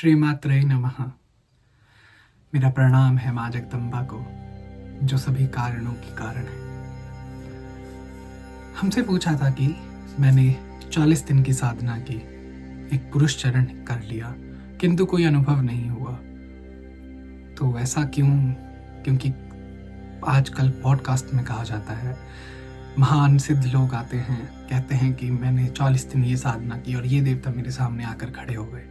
श्रीमात्रे नमः। मेरा प्रणाम है माँ जगदम्बा को, जो सभी कारणों की कारण है। हमसे पूछा था कि मैंने 40 दिन की साधना की, एक पुरुष चरण कर लिया, किंतु कोई अनुभव नहीं हुआ। तो ऐसा क्यों? क्योंकि आजकल पॉडकास्ट में कहा जाता है, महान सिद्ध लोग आते हैं, कहते हैं कि मैंने 40 दिन ये साधना की और ये देवता मेरे सामने आकर खड़े हो गए।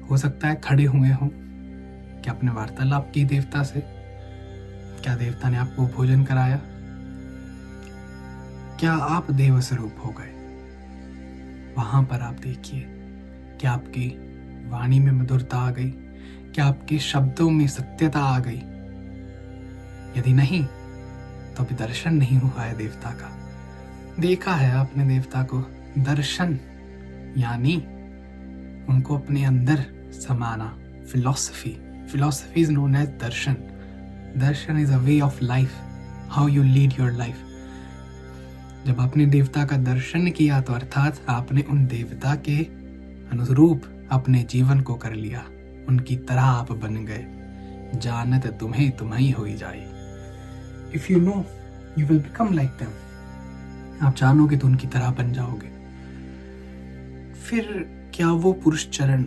हो सकता है खड़े हुए हों क्या अपने वार्तालाप की देवता से? क्या देवता ने आपको भोजन कराया? क्या आप देव स्वरूप हो गए? वहां पर आप देखिए, क्या आपकी वाणी में मधुरता आ गई? क्या आपके शब्दों में सत्यता आ गई? यदि नहीं तो अभी दर्शन नहीं हुआ है देवता का। देखा है आपने देवता को? दर्शन यानी उनको अपने अंदर समाना। Philosophy is known as darshan. Darshan is a way of life, how you lead your life. जब आपने देवता का दर्शन किया तो अर्थात आपने उन देवता के अनुरूप अपने जीवन को कर लिया, उनकी तरह आप बन गए। जानत तुम्हें तुम्हारी होई जाए। If you know you will become like them. आप जानोगे तो उनकी तरह बन जाओगे। फिर क्या वो पुरुष चरण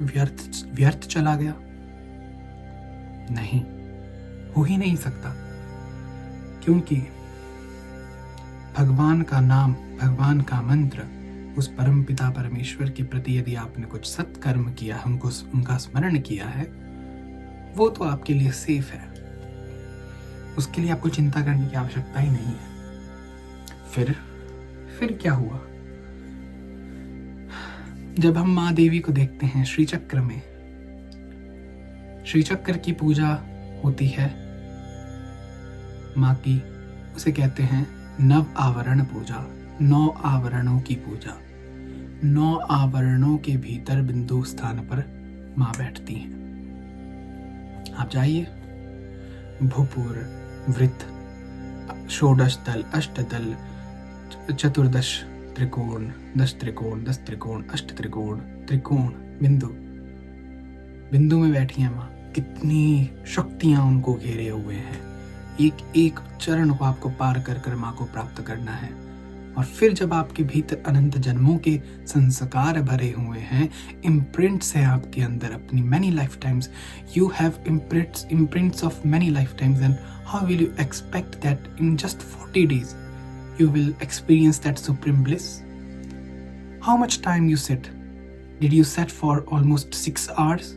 व्यर्थ चला गया? नहीं, हो ही नहीं सकता, क्योंकि भगवान का नाम, भगवान का मंत्र, उस परम पिता परमेश्वर के प्रति यदि आपने कुछ सत्कर्म किया, उनका स्मरण किया है, वो तो आपके लिए सेफ है। उसके लिए आपको चिंता करने की आवश्यकता ही नहीं है। फिर क्या हुआ? जब हम माँ देवी को देखते हैं श्रीचक्र में, श्रीचक्र की पूजा होती है माँ की, उसे कहते हैं नव आवरण पूजा, 9 आवरणों की पूजा। 9 आवरणों के भीतर बिंदु स्थान पर माँ बैठती हैं। आप जाइए, भूपुर, वृत्त, षोडश दल, अष्टदल, चतुर्दश त्रिकोण, 10 त्रिकोण, 10 त्रिकोण, अष्ट त्रिकोण, त्रिकोण, बिंदु में बैठी है माँ। कितनी शक्तियां उनको घेरे हुए हैं। एक एक चरण को आपको पार कर कर माँ को प्राप्त करना है। और फिर जब आपके भीतर अनंत जन्मों के संस्कार भरे हुए हैं, इम्प्रिंट्स है आपके अंदर अपनी many life times, you have imprints of many life times, and how will you expect that in just 40 days you will experience that supreme bliss? How much time you sit? Did you sit for almost 6 hours?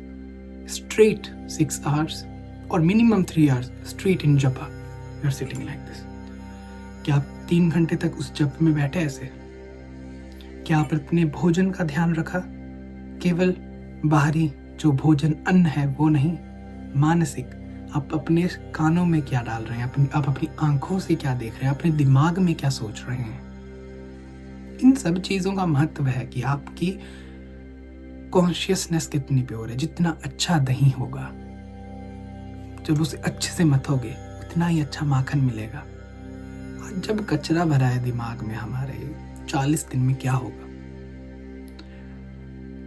Straight 6 hours? Or minimum 3 hours straight in japa? You're sitting like this. क्या आप 3 घंटे तक उस जप में बैठे ऐसे? क्या आप अपने भोजन का ध्यान रखा? केवल बाहरी जो भोजन अन्न है वो नहीं, मानसिक। आप अपने कानों में क्या डाल रहे हैं, आप अपनी आंखों से क्या देख रहे हैं, अपने दिमाग में क्या सोच रहे हैं। इन सब चीजों का महत्व है कि आपकी कॉन्शियसनेस कितनी प्योर है। जितना अच्छा दही होगा, जब उसे अच्छे से मथोगे, उतना ही अच्छा माखन मिलेगा। और जब कचरा भरा है दिमाग में हमारे, 40 दिन में क्या होगा?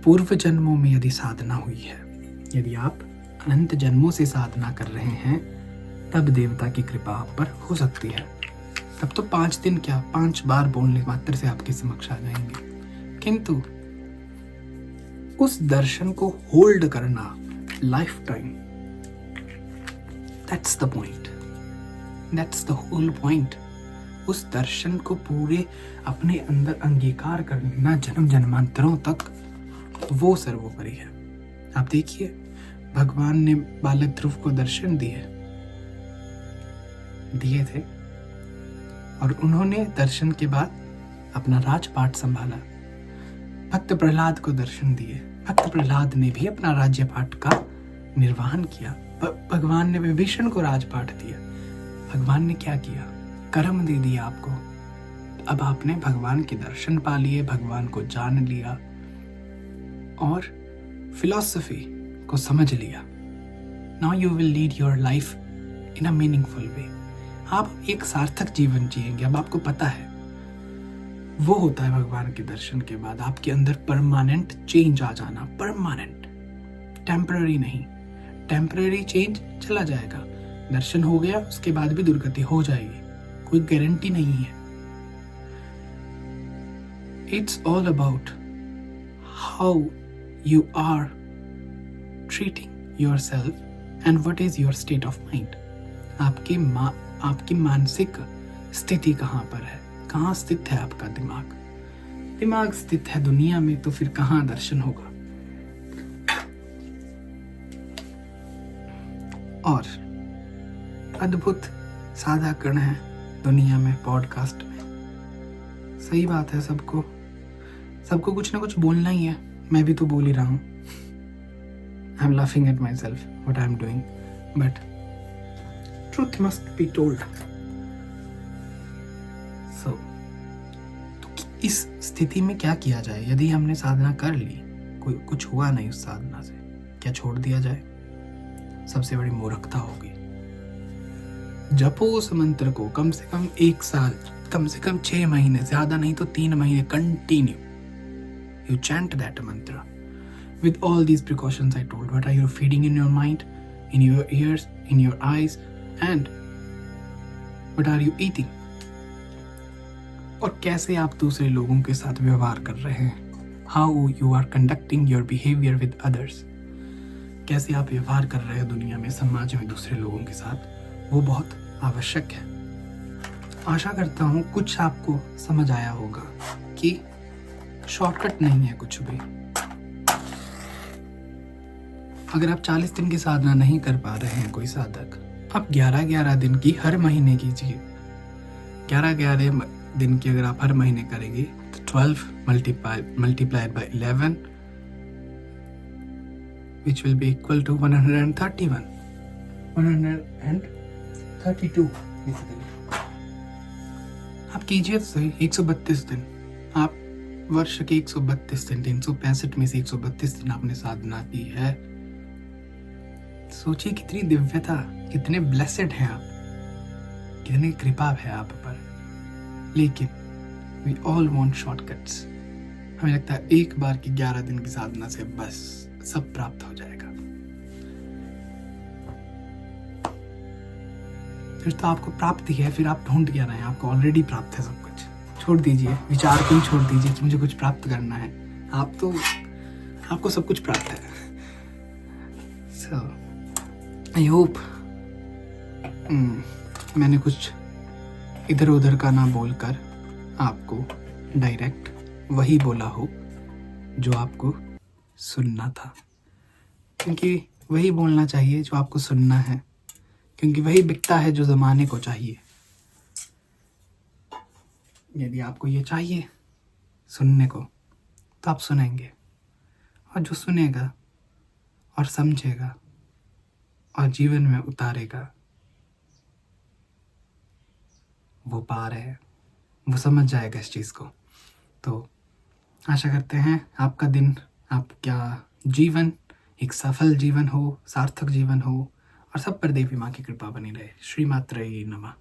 पूर्व जन्मों में यदि साधना हुई है, यदि आप अनंत जन्मों से साधना कर रहे हैं, तब देवता की कृपा आप पर हो सकती है। तब तो 5 दिन क्या, 5 बार बोलने मात्र से आपके समक्ष आ जाएंगे। किंतु उस दर्शन को होल्ड करना lifetime, that's the point, that's the whole point. उस दर्शन को पूरे अपने अंदर अंगीकार करना जन्म जन्मांतरों तक, वो सर्वोपरि है। आप देखिए, भगवान ने बालक ध्रुव को दर्शन दिए थे, और उन्होंने दर्शन के बाद अपना राजपाट संभाला। भक्त प्रहलाद को दर्शन दिए, भक्त प्रहलाद ने भी अपना राज्यपाट का निर्वहन किया। भगवान ने विभीषण को राजपाट दिया। भगवान ने क्या किया? कर्म दे दिया आपको। अब आपने भगवान के दर्शन पा लिए, भगवान को जान लिया और फिलॉसफी को समझ लिया। Now you will lead your life in a meaningful वे। आप एक सार्थक जीवन जिएंगे। अब आपको पता है वो होता है भगवान के दर्शन के बाद आपके अंदर परमानेंट चेंज आ जाना। परमानेंट, टेम्पररी नहीं। टेम्पररी चेंज चला जाएगा, दर्शन हो गया उसके बाद भी दुर्गति हो जाएगी, कोई गारंटी नहीं है। It's all about how you are treating yourself and what is your state of mind. आपकी मानसिक स्थिति कहाँ पर है, कहाँ स्थित है आपका दिमाग। दिमाग स्थित है दुनिया में तो फिर कहाँ दर्शन होगा। और अद्भुत साधा कण है दुनिया में, पॉडकास्ट में। सही बात है, सबको कुछ ना कुछ बोलना ही है। मैं भी तो बोल ही रहा हूँ। I am laughing at my self what I am doing, but truth must be told. So इस स्थिति में क्या किया जाए? यदि हमने साधना कर ली, कोई कुछ हुआ नहीं उस साधना से, क्या छोड़ दिया जाए? सबसे बड़ी मूर्खता होगी। जपो उस मंत्र को कम से कम 1 साल, कम से कम 6 महीने, ज्यादा नहीं तो 3 महीने continue. You chant that mantra with all these precautions I told. What are you feeding in your mind, in your ears, in your eyes, and what are you eating? और कैसे आप दूसरे लोगों के साथ व्यवहार कर रहे हैं? How you are conducting your behavior with others? कैसे आप व्यवहार कर रहे हैं दुनिया में, समाज में दूसरे लोगों के साथ, वो बहुत आवश्यक है। आशा करता हूँ कुछ आपको समझ आया होगा कि शॉर्टकट नहीं है कुछ भी। अगर आप 40 दिन की साधना नहीं कर पा रहे हैं कोई साधक, आप 11-11 दिन की हर महीने कीजिए। 11-11 दिन की अगर आप हर महीने करेंगे तो 12 multiplied by 11 which will be equal to 132 basically। आप कीजिए तो सही 132 दिन। आप वर्ष के 132 दिन, 365 में से 132 दिन आपने साधना की है। सोचिए कितनी दिव्यता, कितने ब्लेसेड हैं आप, कितनी कृपा है आप पर। लेकिन वी ऑल वांट शॉर्टकट्स। हमें लगता है एक बार की 11 दिन की साधना से बस सब प्राप्त हो जाएगा। फिर तो आपको प्राप्ति है, फिर आप ढूंढ क्या रहे हैं? आपको ऑलरेडी प्राप्त है सब कुछ। छोड़ दीजिए विचार को, छोड़ दीजिए कि मुझे कुछ प्राप्त करना है। आपको सब कुछ प्राप्त है। सो आई होप मैंने कुछ इधर उधर का ना बोलकर आपको डायरेक्ट वही बोला हो जो आपको सुनना था, क्योंकि वही बोलना चाहिए जो आपको सुनना है, क्योंकि वही बिकता है जो ज़माने को चाहिए। यदि आपको ये चाहिए सुनने को तो आप सुनेंगे, और जो सुनेगा और समझेगा और जीवन में उतारेगा वो पार है, वो समझ जाएगा इस चीज़ को। तो आशा करते हैं आपका दिन, आपका जीवन एक सफल जीवन हो, सार्थक जीवन हो, और सब पर देवी माँ की कृपा बनी रहे। श्री मात्रे नमः।